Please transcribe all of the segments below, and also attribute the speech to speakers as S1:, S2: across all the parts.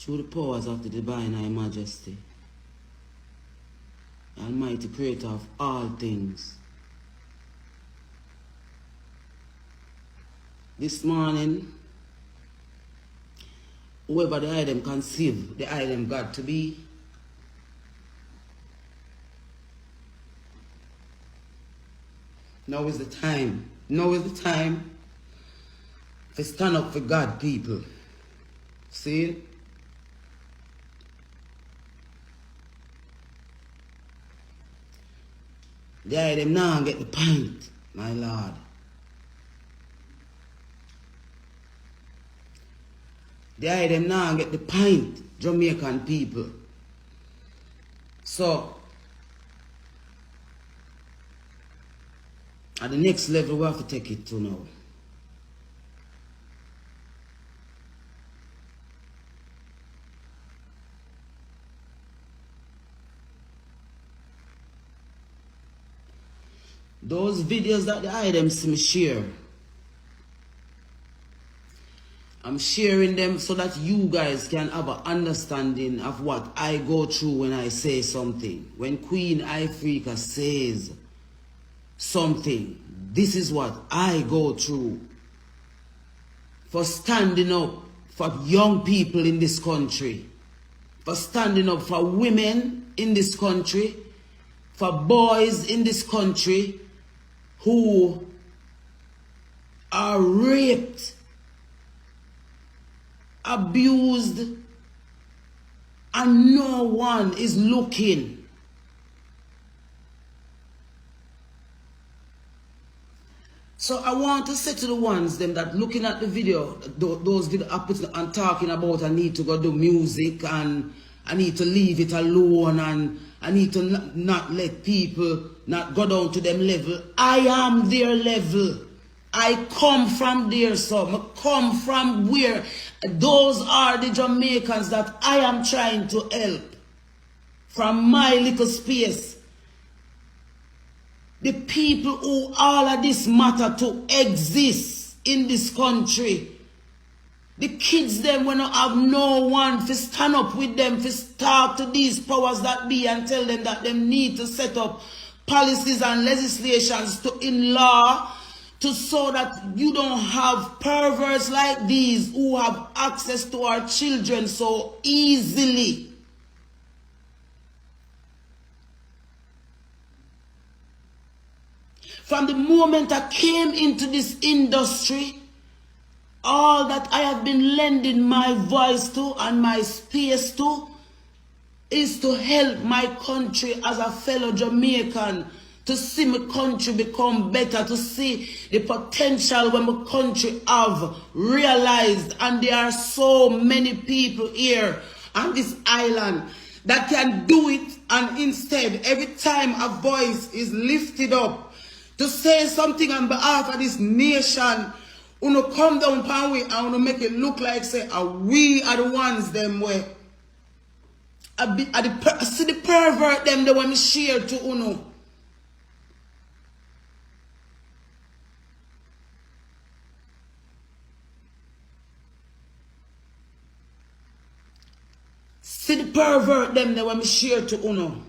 S1: through the powers of the divine High Majesty, Almighty Creator of all things. This morning, whoever the item conceive, the item got to be, now is the time. Now is the time to stand up for God, people. See? The item now get the point, my Lord. The item now get the point, Jamaican people. So, at the next level, we have to take it to now. Those videos that the items me share, I'm sharing them so that you guys can have an understanding of what I go through when I say something. When Queen IFRICA says something, this is what I go through for standing up for young people in this country, for standing up for women in this country, for boys in this country who are raped, abused, and no one is looking. So I want to say to the ones them that looking at the video, those videos and talking about I need to go do music and I need to leave it alone and I need to not let people not go down to them level. I am their level. I come from there, so I come from where those are the Jamaicans that I am trying to help from my little space. The people who all of this matter to exist in this country. The kids them when I have no one to stand up with them, to talk to these powers that be and tell them that they need to set up policies and legislations to in law to so that you don't have perverts like these who have access to our children so easily. From the moment I came into this industry, all that I have been lending my voice to and my space to is to help my country as a fellow Jamaican, to see my country become better, to see the potential when my country have realized. And there are so many people here on this island that can do it, and instead every time a voice is lifted up to say something on behalf of this nation, uno come down pan we and uno make it look like say we are the ones them where see the pervert them the when me share to uno. See the pervert them the when me share to uno.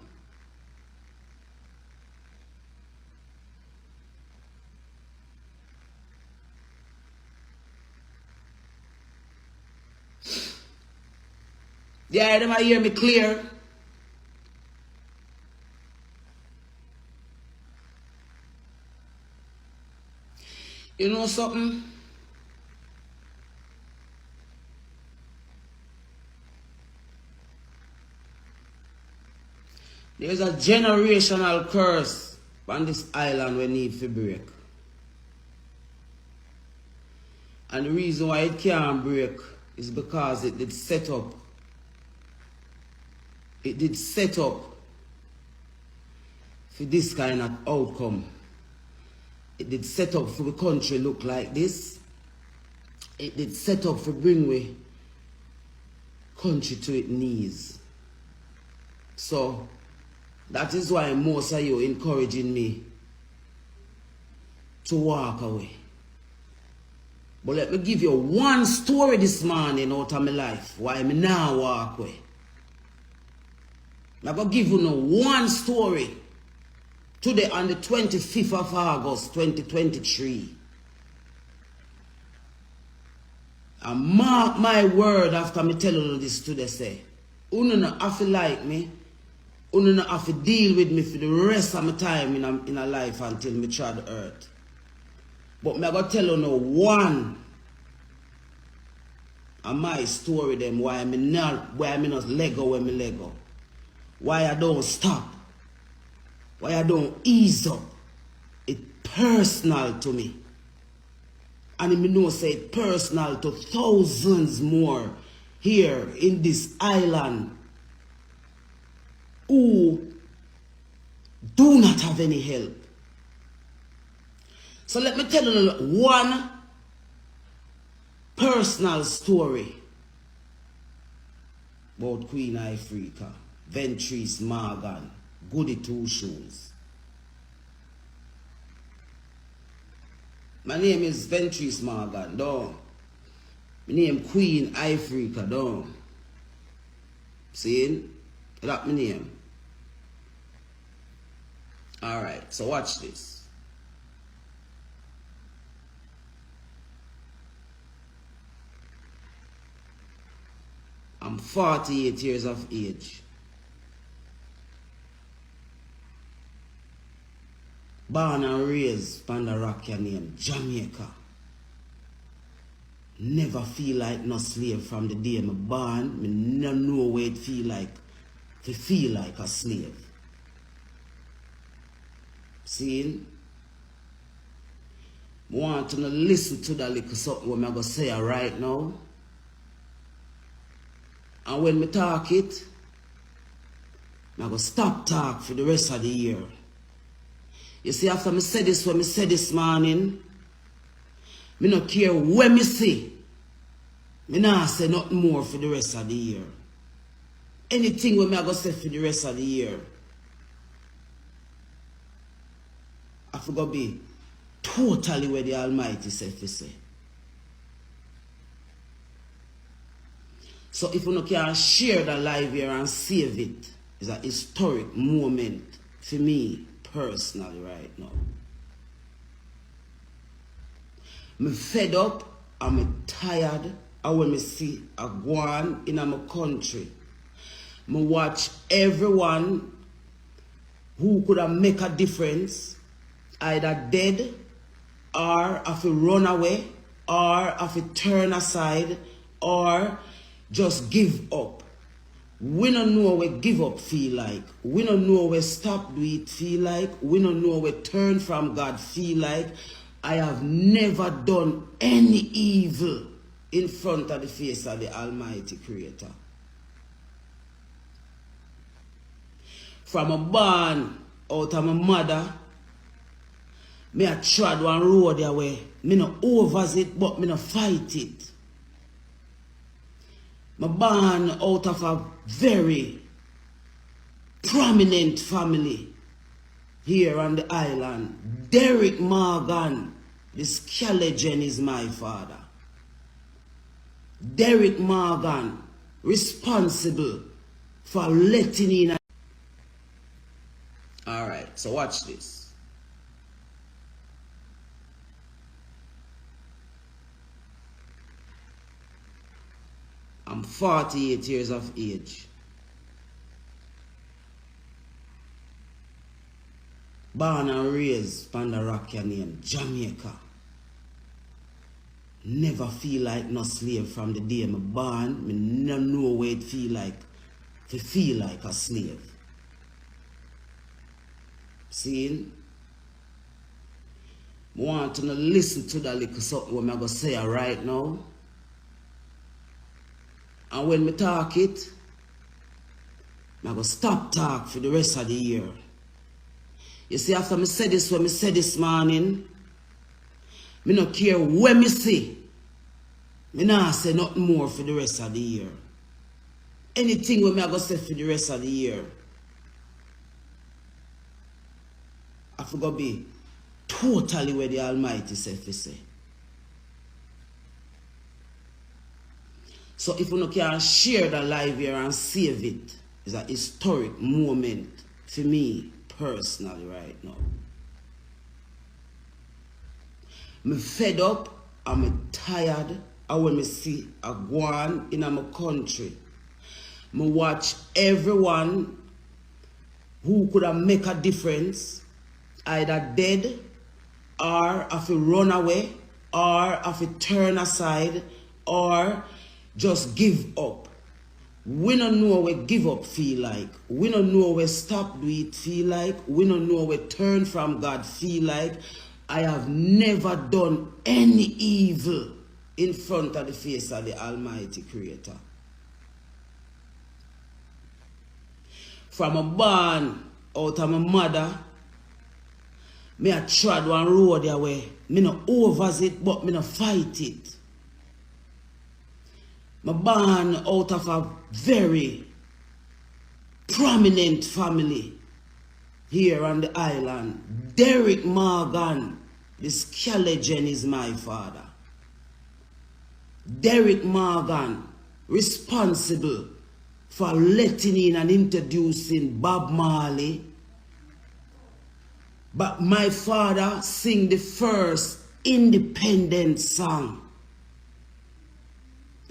S1: Yeah, them I hear me clear. You know something? There's a generational curse on this island we need to break. And the reason why it can't break is because it did set up. It did set up for this kind of outcome. It did set up for the country look like this. It did set up for bring we country to its knees. So that is why most of you encouraging me to walk away. But let me give you one story this morning out of my life. Why me now walk away. I'm going to give you no one story. Today on the 25th of August 2023. And mark my word after me tell you this today say. You don't have to like me. You don't have to deal with me for the rest of my time in a life until me try the earth. But me going to tell you no one of my story them why me not let go when me let go. Why I don't stop. Why I don't ease up. It's personal to me. And me know say it's personal to thousands more here in this island who do not have any help. So let me tell you one personal story about Queen IFRICA, DERRICK Morgan, Goody Two Shoes. My name is DERRICK Morgan, dog. My name Queen IFRICA, dog. See? That's my name. Alright, so watch this. I'm 48 years of age. Born and raised on the rock named Jamaica. Never feel like no slave from the day I'm born. Me no know where it feel like to feel like a slave. See? I want to listen to that little something what I'm going to say right now. And when me talk it, I'm going to stop talk for the rest of the year. You see, after me say this, when me say this morning, me not care when me say. Me not say nothing more for the rest of the year. Anything when me I go say for the rest of the year, I forgot be totally where the Almighty said to say. So if you can share the live here and save it, it's a historic moment for me personally right now. I'm fed up, I'm tired, and when I see a go on in my country, I watch everyone who could have make a difference, either dead, or have to run away, or have to turn aside, or just give up. We don't know what give up feel like. We don't know what stop do it feel like. We don't know what turn from God feel like. I have never done any evil in front of the face of the Almighty Creator. From a born out of my mother, me I trod one road their way. Me no overs it, but me no fight it. Me born out of a very prominent family here on the island. DERRICK Morgan, this Legend is my father. DERRICK Morgan, responsible for letting in. Alright, so watch this. I'm 48 years of age. Born and raised on the rock named Jamaica. Never feel like no slave from the day I'm born. Me no know where it feel like to feel like a slave. See? I want to listen to that little something what I'm going to say right now. And when me talk it, I'm going to stop talk for the rest of the year. You see, after me say this, when me say this morning, me not care when me say. Me not say nothing more for the rest of the year. Anything when me I go say for the rest of the year, I forgot be totally where the Almighty said to say. So if you can share the live here and save it, it's a historic moment for me personally right now. I'm fed up, I'm tired, and when I see a guan in my country, I watch everyone who could have make a difference either dead or have to run away or have to turn aside or just give up. We don't know what give up feel like. We don't know what stop do it feel like. We don't know what turn from God feel like. I have never done any evil in front of the face of the Almighty Creator. From a born out of my mother, me a trod one road their way. Me no overs it, but me no fight it. Me born out of a very prominent family here on the island. DERRICK Morgan, this legend is my father. DERRICK Morgan, responsible for letting in and introducing Bob Marley. But my father sing the first independent song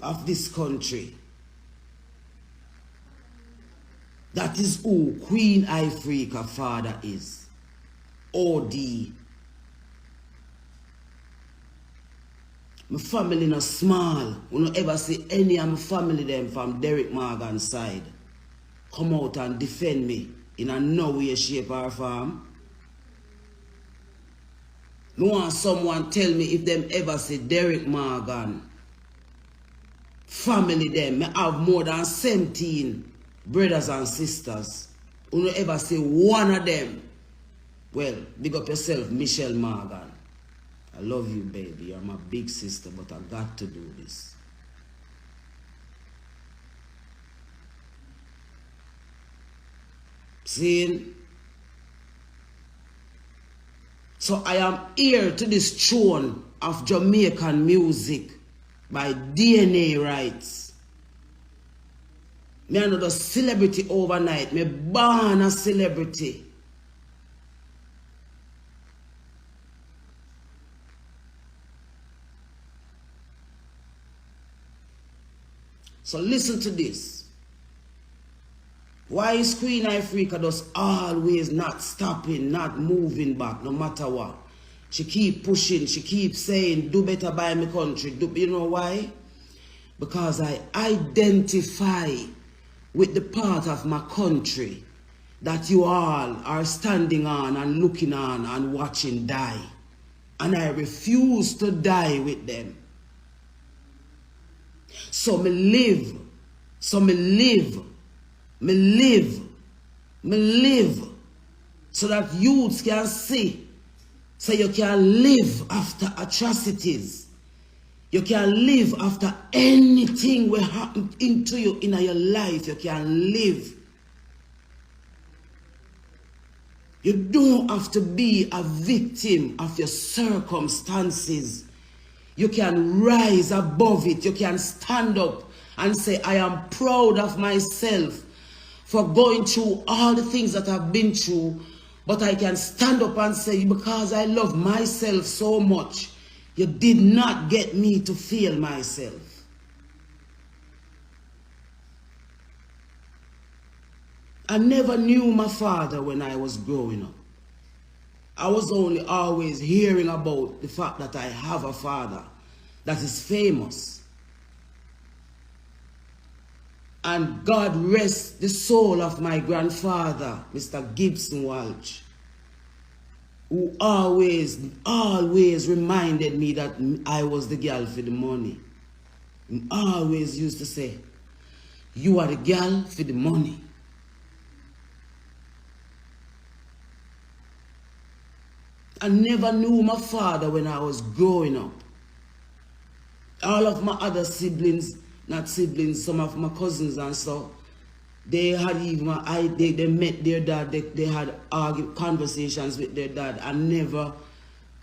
S1: of this country. That is who Queen IFRICA father is. OD. My family not small. You don't ever see any of my family them from DERRICK Morgan's side come out and defend me in a no way, shape or form. I want someone tell me if them ever say DERRICK Morgan family them. I have more than 17 brothers and sisters. You don't ever say one of them. Well, big up yourself, Michelle Morgan. I love you, baby. You're my big sister, but I got to do this. See? So I am heir to this throne of Jamaican music by DNA rights. Me another celebrity overnight. Me born a celebrity. So listen to this. Why is Queen IFRICA just always not stopping, not moving back, no matter what? She keep pushing, she keep saying, do better by my country. You know why? Because I identify with the part of my country that you all are standing on and looking on and watching die. And I refuse to die with them. So me live, so me live, so that youths can see, so you can live after atrocities. You can live after anything will happen into you in your life. You can live. You don't have to be a victim of your circumstances. You can rise above it. You can stand up and say, I am proud of myself for going through all the things that I've been through. But I can stand up and say, because I love myself so much, you did not get me to feel myself. I never knew my father when I was growing up. I was only always hearing about the fact that I have a father that is famous. And God rest the soul of my grandfather, Mr. Gibson Walsh, who always reminded me that I was the girl for the money. He always used to say, you are the girl for the money. I never knew my father when I was growing up. All of my other siblings, not siblings, some of my cousins and so, they had even, they met their dad, they had conversations with their dad. I never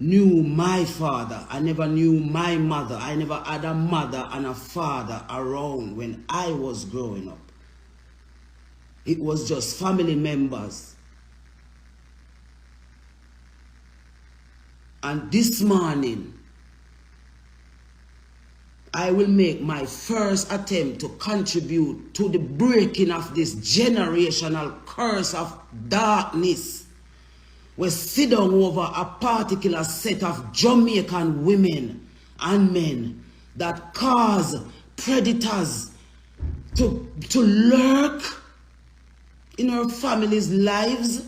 S1: knew my father. I never knew my mother. I never had a mother and a father around when I was growing up. It was just family members. And this morning, I will make my first attempt to contribute to the breaking of this generational curse of darkness. We sit down over a particular set of Jamaican women and men that cause predators to lurk in our families' lives,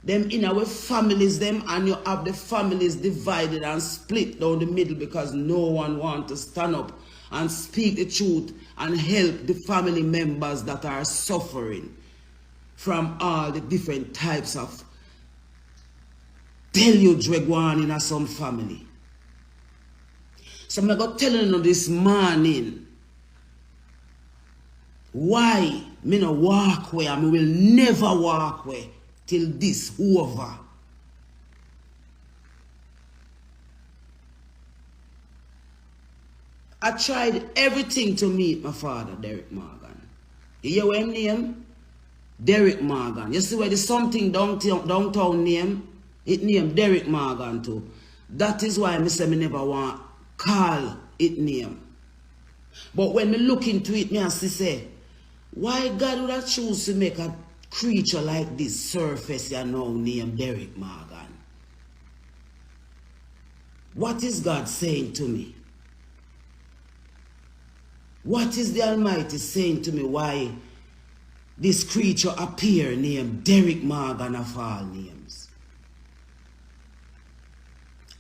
S1: them in our families, them, and you have the families divided and split down the middle because no one wants to stand up and speak the truth and help the family members that are suffering from all the different types of deluge we go on in some family. So I'm going to tell you this morning why me no walk away and me will never walk away till this over. I tried everything to meet my father, Derrick Morgan. You hear what his name? Derrick Morgan. You see where the something downtown name? It named Derrick Morgan too. That is why I say me never want call it name. But when me look into it, me I say, why God would have choose to make a creature like this surface you know named Derrick Morgan? What is God saying to me? What is the Almighty saying to me why this creature appear named Derrick Morgan of all names?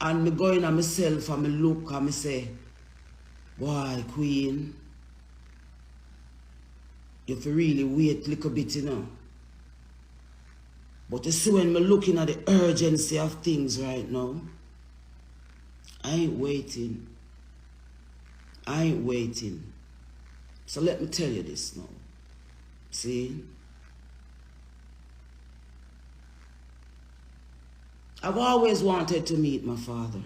S1: And me go in on myself and me look and me say, boy, Queen, you have to really wait a little bit, you know. But you see, when me looking at the urgency of things right now, I ain't waiting. I ain't waiting. So let me tell you this now. See? I've always wanted to meet my father.